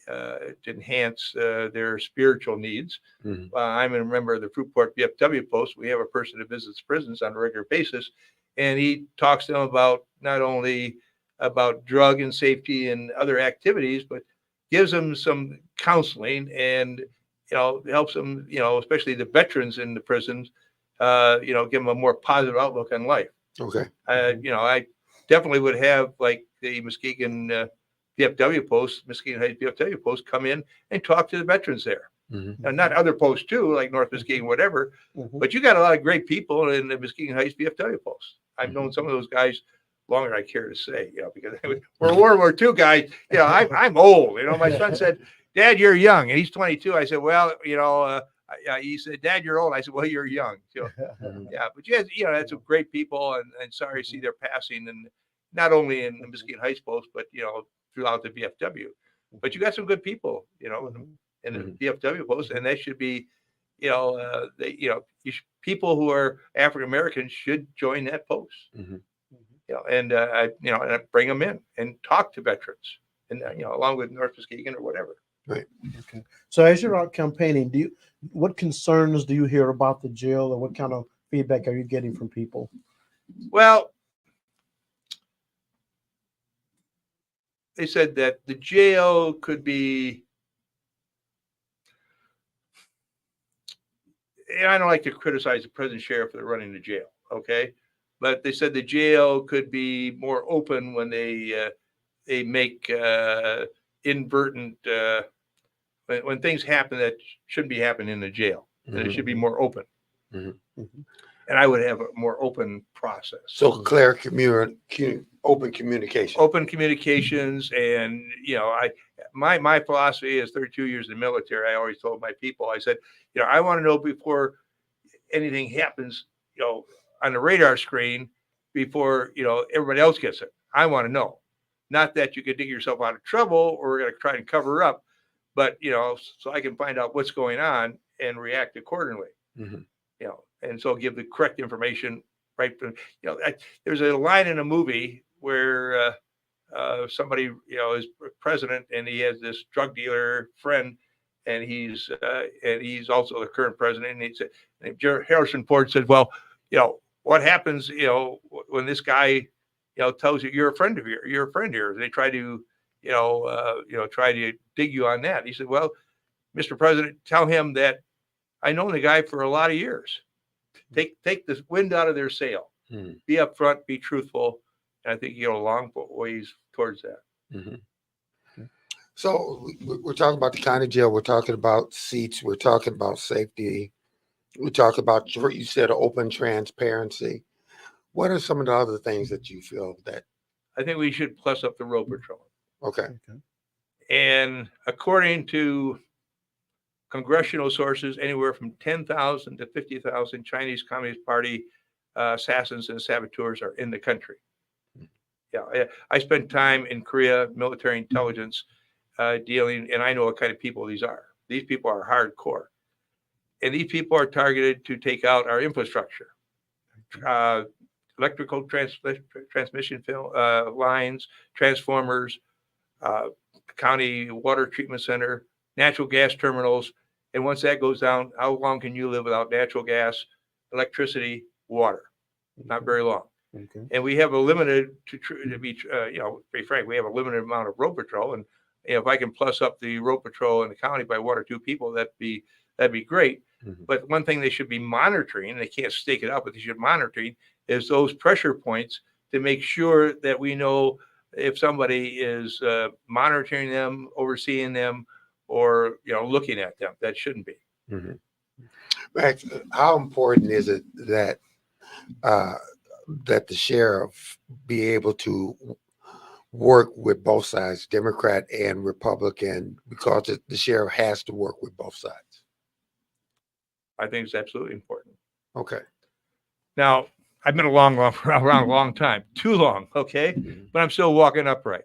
to enhance their spiritual needs. I'm a member of the Fruitport VFW Post. We have a person that visits prisons on a regular basis, and he talks to them about not only about drug and safety and other activities, but gives them some counseling and helps them, especially the veterans in the prisons, give them a more positive outlook on life. Okay. I definitely would have like the Muskegon VFW Post, Muskegon Heights VFW Post, come in and talk to the veterans there. Now, not other posts too, like North Muskegon, whatever, but you got a lot of great people in the Muskegon Heights VFW Post. I've known some of those guys longer than I care to say, because we're World War II guys. I'm old. My son said, "Dad, you're young," and he's 22. I said, "Well, he said, Dad, you're old." I said, "Well, you're young." Yeah, but you had some great people, and sorry to see their passing, and not only in the Muskegon Heights Post, but throughout the VFW. But you got some good people, in the VFW Post, and that should be, people who are African Americans should join that post. And I bring them in and talk to veterans, and along with North Muskegon or whatever. Right. Okay. So as you're out campaigning, what concerns do you hear about the jail, and what kind of feedback are you getting from people? Well, they said that the jail could be, and I don't like to criticize the president sheriff for running the jail, okay? But they said the jail could be more open when they make inadvertent when things happen that shouldn't be happening in the jail. And it should be more open. And I would have a more open process. So clear open communication. Open communications, and my philosophy is 32 years in the military. I always told my people, I said, I want to know before anything happens, on the radar screen, before everybody else gets it. I want to know, not that you could dig yourself out of trouble or we're going to try and cover up, but so I can find out what's going on and react accordingly. And so give the correct information right from there's a line in a movie where somebody is president, and he has this drug dealer friend, and he's also the current president, and he said, Harrison Ford said, well, what happens, when this guy, tells you you're a friend of yours, they try to, try to dig you on that. He said, well, Mr. President, tell him that I know the guy for a lot of years. Take the wind out of their sail. Be upfront, be truthful, and I think you get a long ways towards that. So we're talking about the county jail. We're talking about seats. We're talking about safety. We talk about, you said, open transparency. What are some of the other things that you feel that? I think we should plus up the road patrol. Okay. And according to congressional sources, anywhere from 10,000 to 50,000 Chinese Communist Party assassins and saboteurs are in the country. I spent time in Korea, military intelligence, dealing, and I know what kind of people these are. These people are hardcore, and these people are targeted to take out our infrastructure, electrical transmission lines, transformers, county water treatment center, natural gas terminals. And once that goes down, how long can you live without natural gas, electricity, water? Not very long. Okay. And we have a limited, to be frank, we have a limited amount of road patrol. And if I can plus up the road patrol in the county by 1 or 2 people, that'd be great. Mm-hmm. But one thing they should be monitoring, and they can't stake it out, but they should monitoring, is those pressure points to make sure that we know if somebody is monitoring them, overseeing them, or looking at them. That shouldn't be. Mm-hmm. Max, how important is it that that the sheriff be able to work with both sides, Democrat and Republican, because the sheriff has to work with both sides? I think it's absolutely important. Okay. Now, I've been around a long time, too long, okay? But I'm still walking upright.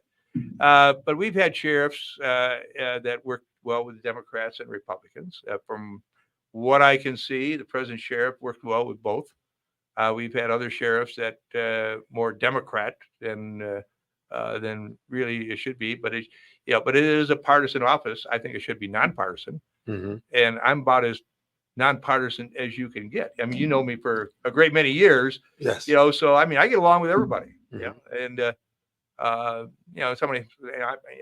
But we've had sheriffs that work well with the Democrats and Republicans. From what I can see, the present sheriff worked well with both. We've had other sheriffs that more Democrat than really it should be. But it is a partisan office. I think it should be nonpartisan. Mm-hmm. And I'm about as nonpartisan as you can get. I mean, you know me for a great many years. Yes. So I mean, I get along with everybody. Mm-hmm. And somebody,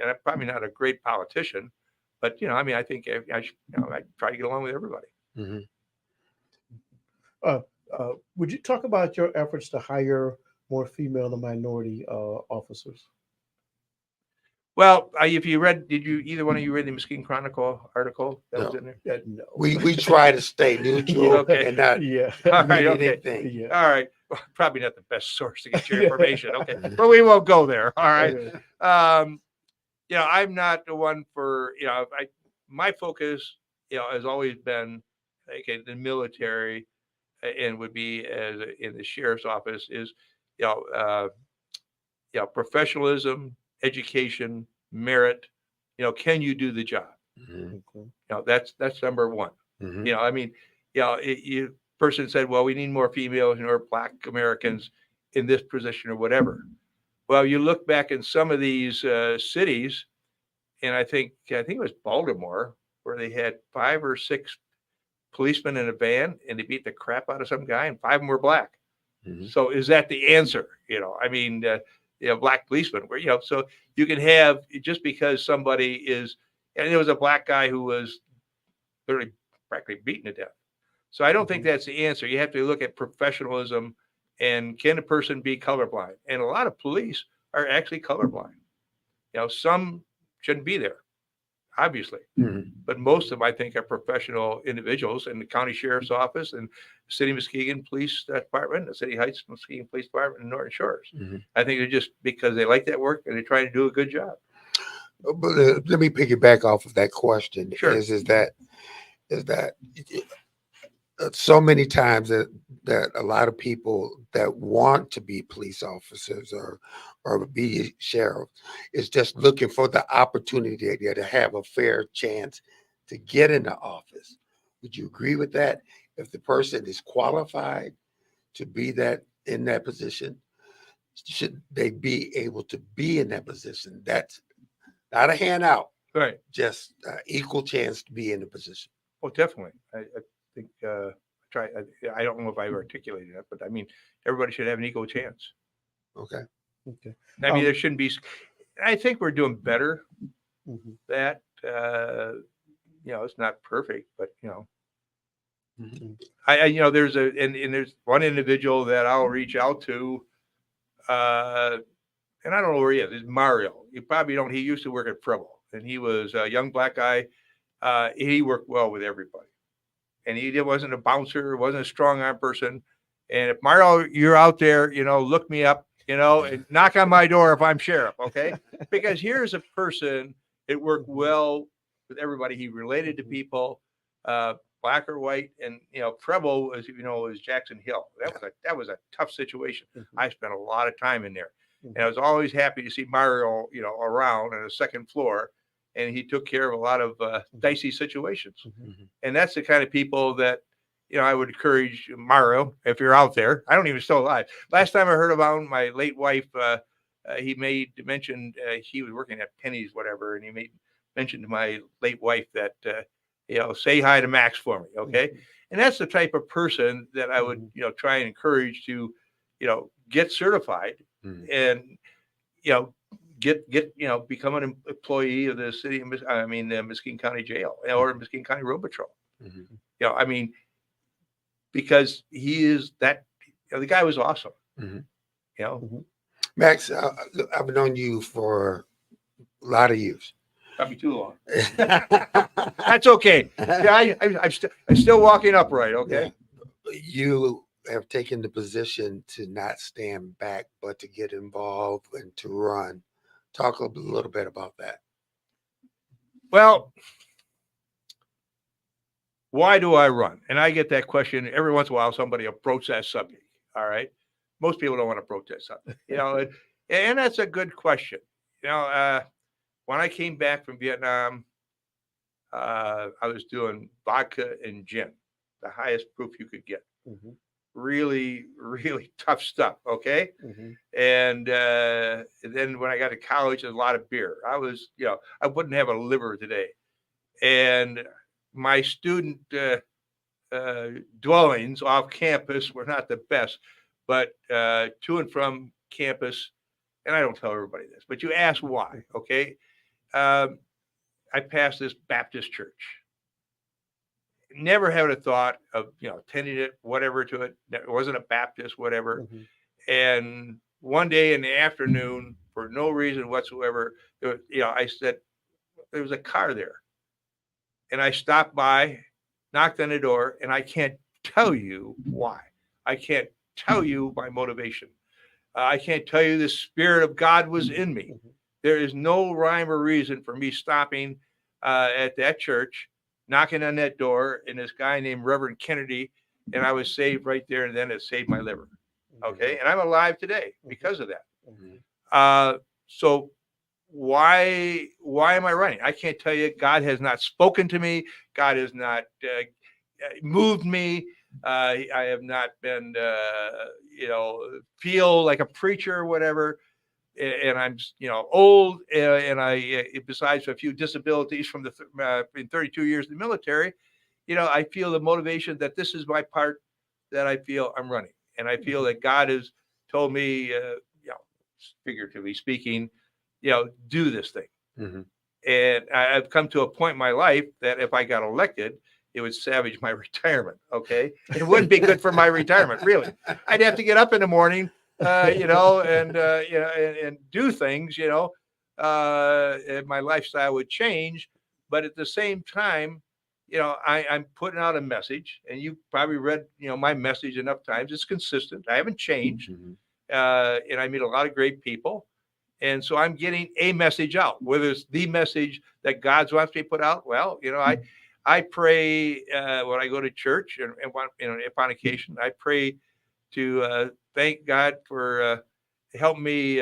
I'm probably not a great politician, but I mean, I think I try to get along with everybody. Mm-hmm. Would you talk about your efforts to hire more female and minority officers? Well, did either one of you read the Muskegon Chronicle article that was in there? No. We try to stay neutral Okay. and not All right, read okay. anything. Yeah. All right. Well, probably not the best source to get your information. Okay. But we won't go there. All right. I'm not the one for, my focus, has always been, okay, the military and would be in the sheriff's office is, professionalism, education, merit. Can you do the job? Mm-hmm. That's number one. Mm-hmm. I mean, person said, well, we need more females or Black Americans in this position or whatever. Well, you look back in some of these cities, and I think it was Baltimore, where they had 5 or 6 policemen in a van, and they beat the crap out of some guy, and 5 of them were Black. Mm-hmm. So is that the answer? I mean, Black policemen, where so you can have, just because somebody is, and there was a Black guy who was literally practically beaten to death. So I don't think that's the answer. You have to look at professionalism, and can a person be colorblind? And a lot of police are actually colorblind. Some shouldn't be there, obviously, but most of them, I think, are professional individuals in the county sheriff's office and the city of Muskegon Police Department, the City Heights Muskegon Police Department, and Northern Shores. Mm-hmm. I think they're just because they like that work and they're trying to do a good job. But let me piggyback off of that question. Sure. Is that so many times that a lot of people that want to be police officers or be sheriff is just looking for the opportunity to have a fair chance to get in the office. Would you agree with that? If the person is qualified to be in that position, should they be able to be in that position? That's not a handout, Right? just equal chance to be in the position. Oh, definitely. I think I don't know if I've articulated that, but I mean, everybody should have an equal chance. Okay. I mean, there shouldn't be. I think we're doing better. Mm-hmm. That it's not perfect, but Mm-hmm. there's one individual that I'll reach out to, and I don't know where he is. It's Mario. You probably don't. He used to work at Preble, and he was a young Black guy. He worked well with everybody. And he wasn't a bouncer, wasn't a strong arm person. And if Mario, you're out there, look me up, and knock on my door if I'm sheriff, okay? Because here's a person that worked well with everybody. He related to people, Black or white, and Preble, as you know, was Jackson Hill. That was a tough situation. Mm-hmm. I spent a lot of time in there. And I was always happy to see Mario, around on the second floor, and he took care of a lot of dicey situations. And that's the kind of people that, I would encourage Mario, if you're out there. I don't even still alive. Last time I heard about my late wife, he mentioned he was working at Penny's, whatever, and he mentioned to my late wife that, say hi to Max for me, okay? And that's the type of person that I would, try and encourage to, get certified and, become an employee of the city of, the Mesquite County Jail or Mesquite County Road Patrol. Because he is that, the guy was awesome. Max, I've known you for a lot of years. Probably too long. That's okay. Yeah, I'm still walking upright. Okay. Yeah. You have taken the position to not stand back, but to get involved and to run. Talk a little bit about that. Well, why do I run? And I get that question every once in a while. Somebody approaches that subject. All right. Most people don't want to approach that subject, and that's a good question. When I came back from Vietnam, I was doing vodka and gin, the highest proof you could get. Really, really tough stuff. Okay. And then when I got to college, there's a lot of beer. I was, I wouldn't have a liver today. And my student dwellings off campus were not the best, but to and from campus, and I don't tell everybody this, but you ask why. Okay. I passed this Baptist church. Never had a thought of, attending it, whatever to it. It wasn't a Baptist, whatever. And one day in the afternoon, for no reason whatsoever, I said, there was a car there. And I stopped by, knocked on the door, and I can't tell you why. I can't tell you my motivation. I can't tell you the Spirit of God was in me. There is no rhyme or reason for me stopping at that church, knocking on that door, and this guy named Reverend Kennedy, and I was saved right there, and then it saved my liver. Okay, and I'm alive today because of that. So why am I running? I can't tell you. God has not spoken to me. God has not moved me. I have not been, feel like a preacher or whatever. And I'm, old, and I, besides a few disabilities from in 32 years in the military, I feel the motivation that this is my part that I feel I'm running. And I feel that God has told me, figuratively speaking, do this thing. And I've come to a point in my life that if I got elected, it would savage my retirement. Okay. It wouldn't be good for my retirement, really. I'd have to get up in the morning, and do things, and my lifestyle would change. But at the same time, I'm putting out a message, and you probably read, my message enough times. It's consistent. I haven't changed. And I meet a lot of great people. And so I'm getting a message out, whether it's the message that God wants me to put out. Well, I pray when I go to church, and upon occasion, I pray to thank God for helping me,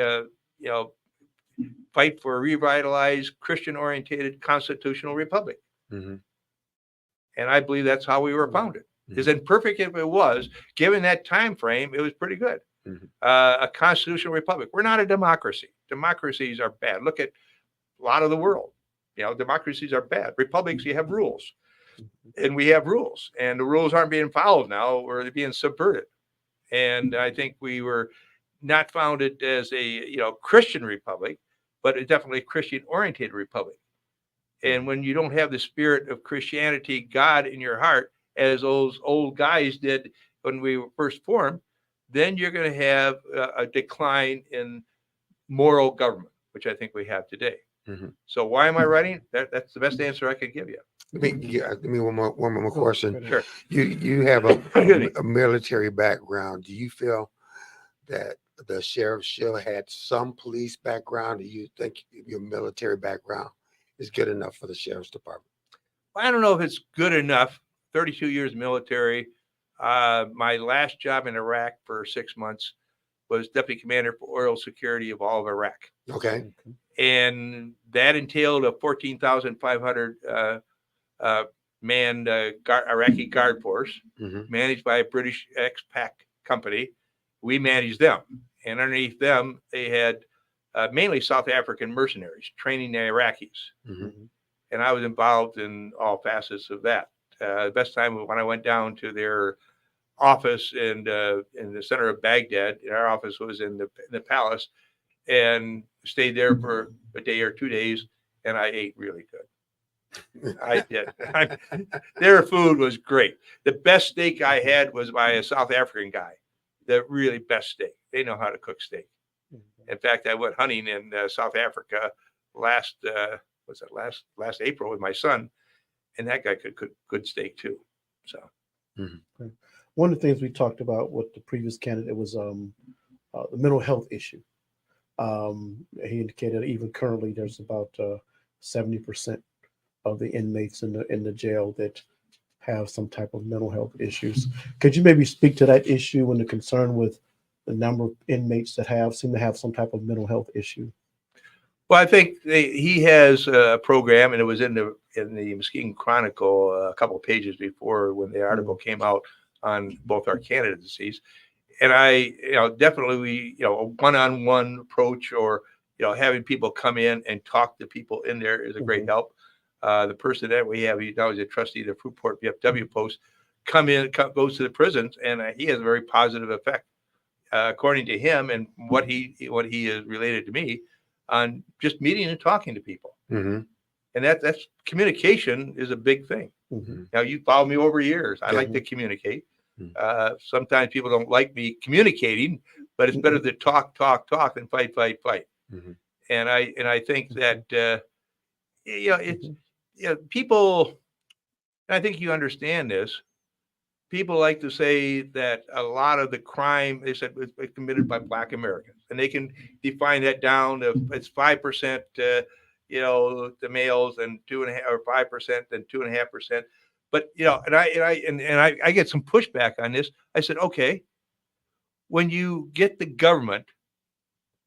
fight for a revitalized, Christian-oriented constitutional republic. And I believe that's how we were founded. As imperfect as it was, given that time frame, it was pretty good. A constitutional republic. We're not a democracy. Democracies are bad. Look at a lot of the world. Democracies are bad. Republics, you have rules. And we have rules. And the rules aren't being followed now, or they're being subverted. And I think we were not founded as a Christian republic, but definitely a Christian-oriented republic. And when you don't have the spirit of Christianity, God in your heart, as those old guys did when we were first formed, then you're going to have a decline in moral government, which I think we have today. So why am I running? That's the best answer I could give you. Let me one more question. Sure. You have a military background. Do you feel that the sheriff should have had some police background? Do you think your military background is good enough for the sheriff's department? I don't know if it's good enough. 32 years military. My last job in Iraq for 6 months, was deputy commander for oil security of all of Iraq. Okay. And that entailed a 14,500 manned Iraqi guard force managed by a British expat company. We managed them. And underneath them, they had mainly South African mercenaries training the Iraqis. And I was involved in all facets of that. The best time was when I went down to their office in the center of Baghdad. Our office was in the palace, and stayed there for a day or 2 days, and I ate really good. I did. Their food was great. The best steak I had was by a South African guy. The really best steak. They know how to cook steak. In fact, I went hunting in South Africa last April with my son, and that guy could cook good steak too. So. One of the things we talked about with the previous candidate was the mental health issue. He indicated even currently there's about 70% of the inmates in the jail that have some type of mental health issues. Could you maybe speak to that issue and the concern with the number of inmates that seem to have some type of mental health issue? Well, I think he has a program, and it was in the Muskegon Chronicle a couple of pages before when the article came out on both our candidacies. And I, definitely a one-on-one approach, or, having people come in and talk to people in there is a great help. The person that we have, he's now a trustee of the Fruitport VFW post, goes to the prisons, and he has a very positive effect, according to him, and what he is related to me, on just meeting and talking to people. And that's communication is a big thing. Now, you follow me over years. I like to communicate. Sometimes people don't like me communicating, but it's better to talk than fight. And I think that people, and I think you understand this. People like to say that a lot of the crime, they said, was committed by Black Americans, and they can define that down to it's 5%, the males, and 2.5 or 5%, then 2.5%. But and I get some pushback on this. I said, okay, when you get the government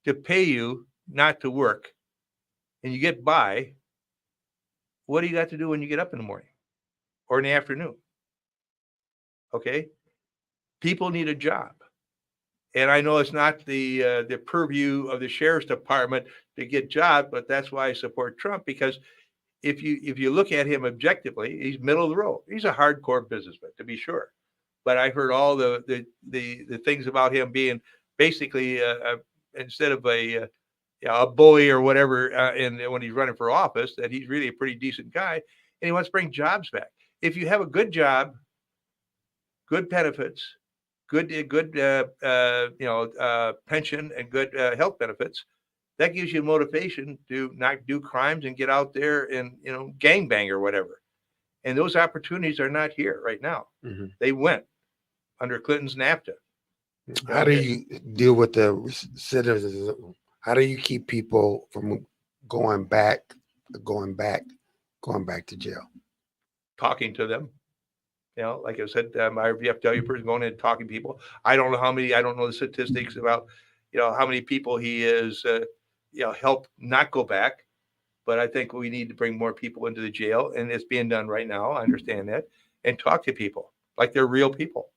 to pay you not to work, and you get by, what do you got to do when you get up in the morning or in the afternoon? Okay, people need a job, and I know it's not the purview of the sheriff's department to get jobs, but that's why I support Trump, because if you look at him objectively, he's middle of the road. He's a hardcore businessman, to be sure, but I heard all the things about him being basically instead of a bully or whatever, and when he's running for office, that he's really a pretty decent guy, and he wants to bring jobs back. If you have a good job, good benefits, good pension, and good health benefits, that gives you motivation to not do crimes and get out there and gangbang or whatever. And those opportunities are not here right now. They went under Clinton's NAFTA. How do you deal with the recidivism? How do you keep people from going back to jail? Talking to them. Like I said, my VFW person going in and talking to people. I don't know the statistics about, how many people he is, helped not go back. But I think we need to bring more people into the jail, and it's being done right now. I understand that, and talk to people like they're real people,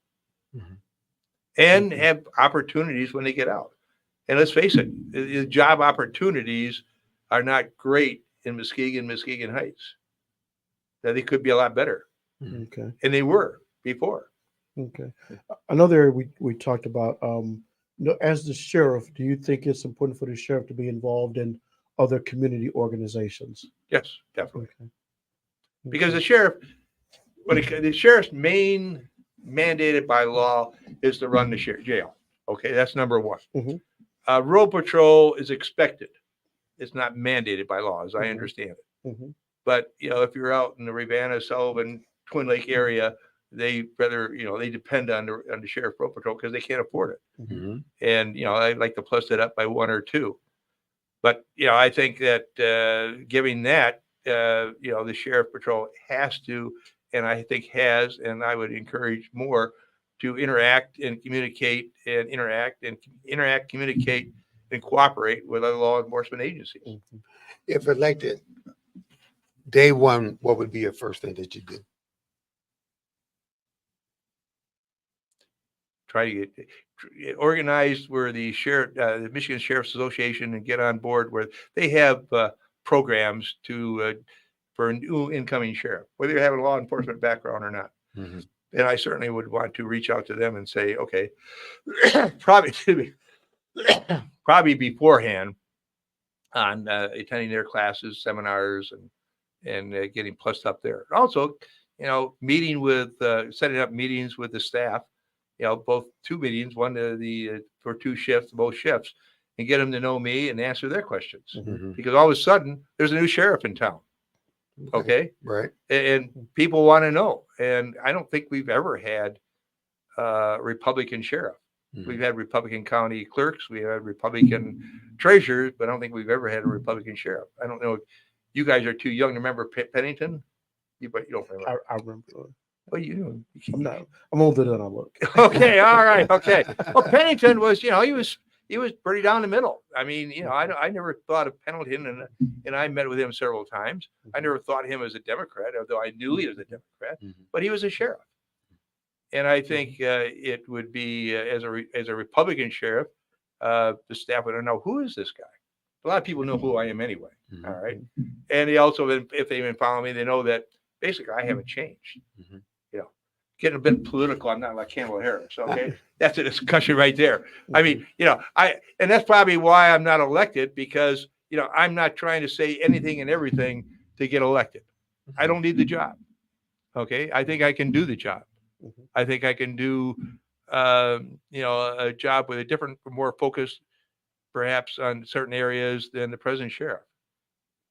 and have opportunities when they get out. And let's face it, the job opportunities are not great in Muskegon Heights. That they could be a lot better. Okay. And they were before. Okay. Another area we talked about, as the sheriff, do you think it's important for the sheriff to be involved in other community organizations? Yes, definitely. Okay. Because the sheriff's main mandated by law is to run the jail. Okay, that's number one. Road patrol is expected. It's not mandated by law, as I understand it. But if you're out in the Ravenna, Sullivan, Twin Lake area, they depend on the sheriff road patrol because they can't afford it. And I'd like to plus it up by 1 or 2. But I think that giving that the sheriff patrol has to, and I think has, and I would encourage more to interact and communicate communicate and cooperate with other law enforcement agencies. If elected, day one, what would be your first thing that you do? Try to get organized where the Michigan Sheriff's Association, and get on board where they have programs for a new incoming sheriff, whether you have a law enforcement background or not. Mm-hmm. And I certainly would want to reach out to them and say, okay, probably beforehand on attending their classes, seminars, and getting plussed up there. Also, meeting with setting up meetings with the staff. Both 2 meetings, one for 2 shifts, both shifts, and get them to know me and answer their questions. Mm-hmm. Because all of a sudden, there's a new sheriff in town. Okay. Right. And people want to know. And I don't think we've ever had a Republican sheriff. Mm-hmm. We've had Republican county clerks, we had Republican treasurers, but I don't think we've ever had a Republican sheriff. I don't know. You guys are too young to remember Pennington. You don't remember. I remember. Well, I'm older than I look. Okay. All right. Okay. Well, Pennington was, he was pretty down the middle. I mean, I never thought of Pennington, and I met with him several times. I never thought of him as a Democrat, although I knew he was a Democrat, but he was a sheriff. And I think it would be as a Republican sheriff, the staff would know, who is this guy? A lot of people know who I am anyway. Mm-hmm. All right. And they also, if they've been following me, they know that basically I haven't changed. Mm-hmm. Getting a bit political, I'm not like Kamala Harris. Okay. That's a discussion right there. I mean, and that's probably why I'm not elected, because, I'm not trying to say anything and everything to get elected. I don't need the job. Okay. I think I can do the job. I think I can do, a job with a different, more focus, perhaps on certain areas than the present sheriff.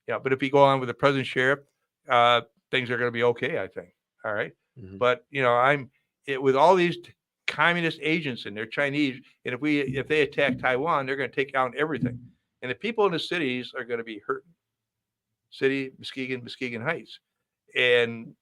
But if you go on with the present sheriff, things are going to be okay, I think. All right. Mm-hmm. But, with all these communist agents and they're Chinese, and if they attack Taiwan, they're going to take down everything. And the people in the cities are going to be hurting. Muskegon Heights. And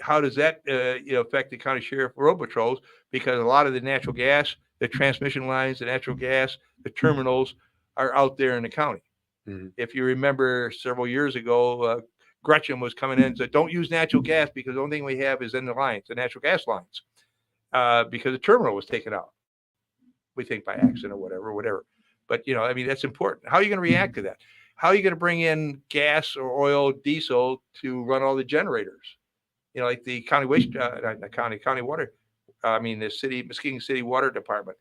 how does that affect the county sheriff road patrols? Because a lot of the natural gas, the transmission lines, the natural gas, the terminals are out there in the county. Mm-hmm. If you remember several years ago, Gretchen was coming in and said, don't use natural gas because the only thing we have is in the lines, the natural gas lines, because the terminal was taken out. We think by accident or whatever. But, that's important. How are you going to react to that? How are you going to bring in gas or oil, diesel to run all the generators? Like the county water, the Muskegon City Water Department.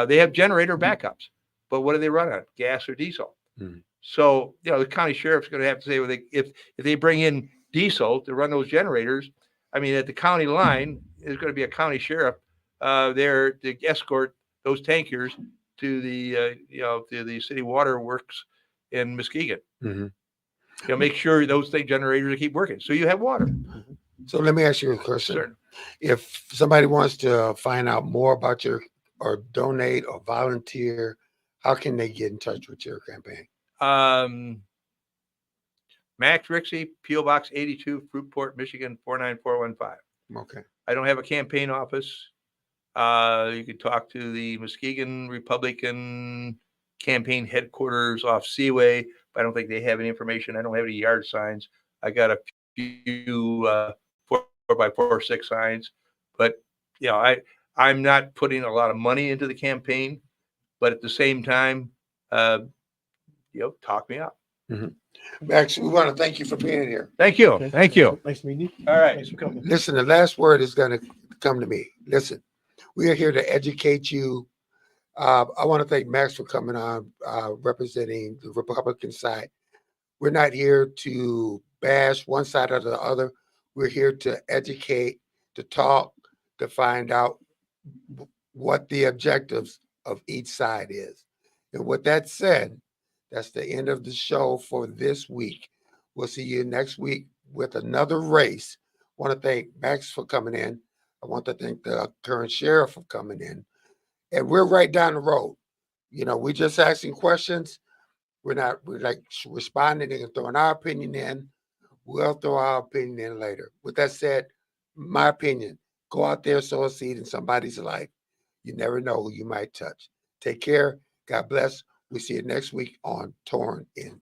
They have generator backups, but what do they run on? Gas or diesel? Mm-hmm. So, the county sheriff's going to have to say, well, if they bring in diesel to run those generators, at the county line, there's going to be a county sheriff there to escort those tankers to the city water works in Muskegon. Mm-hmm. Make sure those generators keep working, so you have water. So let me ask you a question. Certain. If somebody wants to find out more about or donate or volunteer, how can they get in touch with your campaign? Max Rieske, P.O. Box 82, Fruitport, Michigan 49415. Okay. I don't have a campaign office. You can talk to the Muskegon Republican campaign headquarters off Seaway, but I don't think they have any information. I don't have any yard signs. I got a few 4x4, 6 signs, but I'm not putting a lot of money into the campaign, but at the same time, talk me up. Mm-hmm. Max, we want to thank you for being here. Thank you. Okay. Thank you. Nice meeting you. All right. Thanks for coming. Listen, the last word is going to come to me. Listen, we are here to educate you. I want to thank Max for coming on, representing the Republican side. We're not here to bash one side or the other. We're here to educate, to talk, to find out what the objectives of each side is. And with that said, that's the end of the show for this week. We'll see you next week with another race. I want to thank Max for coming in. I want to thank the current sheriff for coming in. And we're right down the road. We're just asking questions. We're like responding and throwing our opinion in. We'll throw our opinion in later. With that said, my opinion, Go out there, sow a seed in somebody's life. You never know who you might touch. Take care. God bless. We'll see you next week on Torn In.